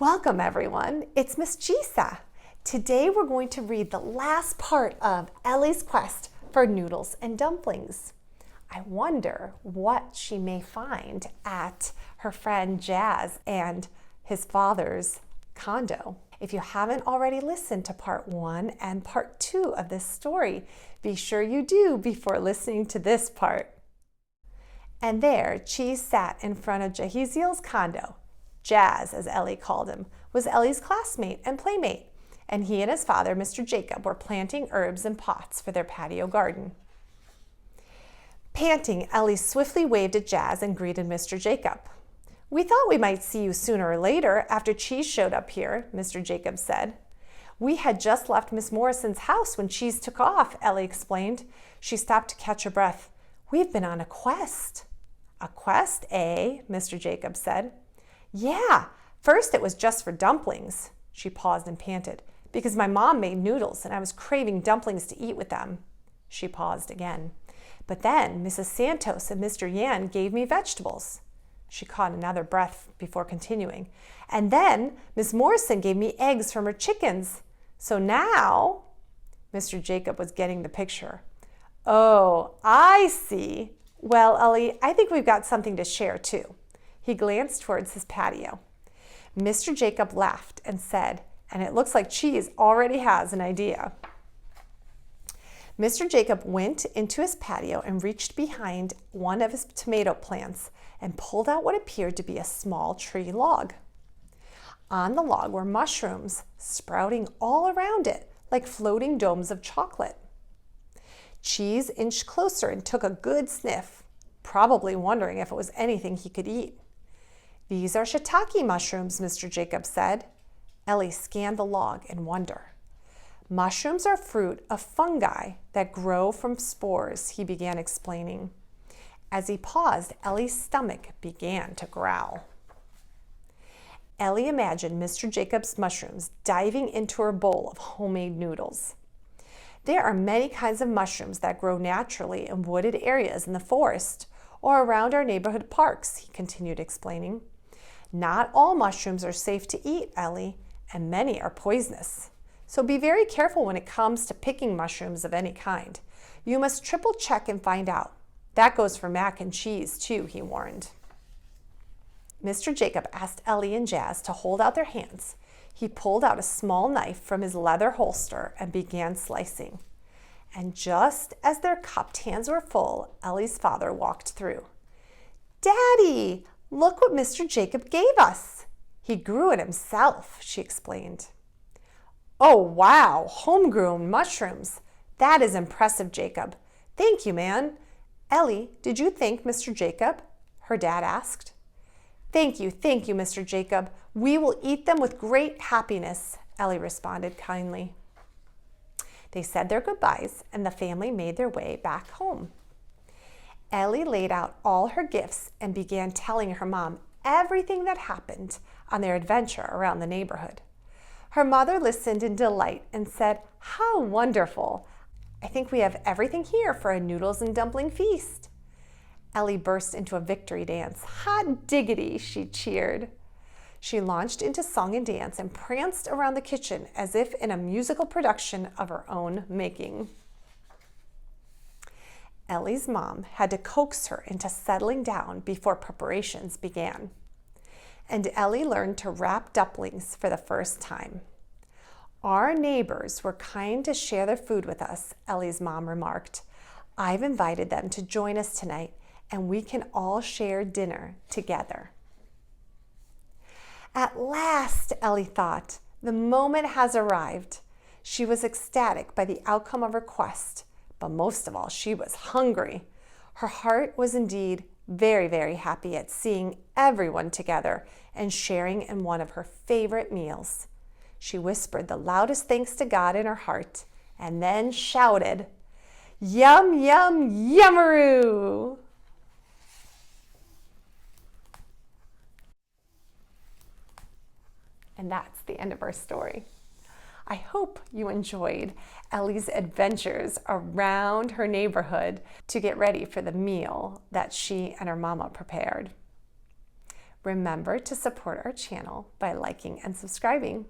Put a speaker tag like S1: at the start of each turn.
S1: Welcome everyone, it's Ms.Gisa. Today we're going to read the last part of Ellie's quest for noodles and dumplings. I wonder what she may find at her friend Jazz and his father's condo. If you haven't already listened to part 1 and part 2 of this story, be sure you do before listening to this part. And there, Cheese sat in front of Jahiziel's condo. Jazz, as Ellie called him, was Ellie's classmate and playmate, and he and his father, Mr. Jacob, were planting herbs in pots for their patio garden. Panting, Ellie swiftly waved at Jazz and greeted Mr. Jacob. "We thought we might see you sooner or later after Cheese showed up here," Mr. Jacob said. "We had just left Miss Morrison's house when Cheese took off," Ellie explained. She stopped to catch her breath. "We've been on a quest." "A quest, eh?" Mr. Jacob said. "Yeah, first it was just for dumplings." She paused and panted. "Because my mom made noodles and I was craving dumplings to eat with them." She paused again. "But then Mrs. Santos and Mr. Yan gave me vegetables." She caught another breath before continuing. "And then Miss Morrison gave me eggs from her chickens. So now," Mr. Jacob was getting the picture. "Oh, I see. Well, Ellie, I think we've got something to share too." He glanced towards his patio. Mr. Jacob laughed and said, "And it looks like Cheese already has an idea." Mr. Jacob went into his patio and reached behind one of his tomato plants and pulled out what appeared to be a small tree log. On the log were mushrooms sprouting all around it like floating domes of chocolate. Cheese inched closer and took a good sniff, probably wondering if it was anything he could eat. "These are shiitake mushrooms," Mr. Jacob said. Ellie scanned the log in wonder. "Mushrooms are fruit of fungi that grow from spores," he began explaining. As he paused, Ellie's stomach began to growl. Ellie imagined Mr. Jacob's mushrooms diving into her bowl of homemade noodles. "There are many kinds of mushrooms that grow naturally in wooded areas in the forest or around our neighborhood parks," he continued explaining. "Not all mushrooms are safe to eat, Ellie, and many are poisonous. So be very careful when it comes to picking mushrooms of any kind. You must triple check and find out. That goes for mac and cheese too," he warned. Mr. Jacob asked Ellie and Jazz to hold out their hands. He pulled out a small knife from his leather holster and began slicing. And just as their cupped hands were full, Ellie's father walked through. "Daddy, look what Mr. Jacob gave us. He grew it himself," she explained. "Oh, wow, homegrown mushrooms. That is impressive, Jacob. Thank you, man. Ellie, did you thank Mr. Jacob?" her dad asked. Thank you, Mr. Jacob. We will eat them with great happiness," Ellie responded kindly. They said their goodbyes and the family made their way back home. Ellie laid out all her gifts and began telling her mom everything that happened on their adventure around the neighborhood. Her mother listened in delight and said, "How wonderful! I think we have everything here for a noodles and dumpling feast." Ellie burst into a victory dance. "Hot diggity," she cheered. She launched into song and dance and pranced around the kitchen as if in a musical production of her own making. Ellie's mom had to coax her into settling down before preparations began. And Ellie learned to wrap dumplings for the first time. "Our neighbors were kind to share their food with us," Ellie's mom remarked. "I've invited them to join us tonight, and we can all share dinner together." At last, Ellie thought, the moment has arrived. She was ecstatic by the outcome of her quest, but most of all, she was hungry. Her heart was indeed very, very happy at seeing everyone together and sharing in one of her favorite meals. She whispered the loudest thanks to God in her heart and then shouted, "Yum, yum, yummaroo!" And that's the end of our story. I hope you enjoyed Ellie's adventures around her neighborhood to get ready for the meal that she and her mama prepared. Remember to support our channel by liking and subscribing.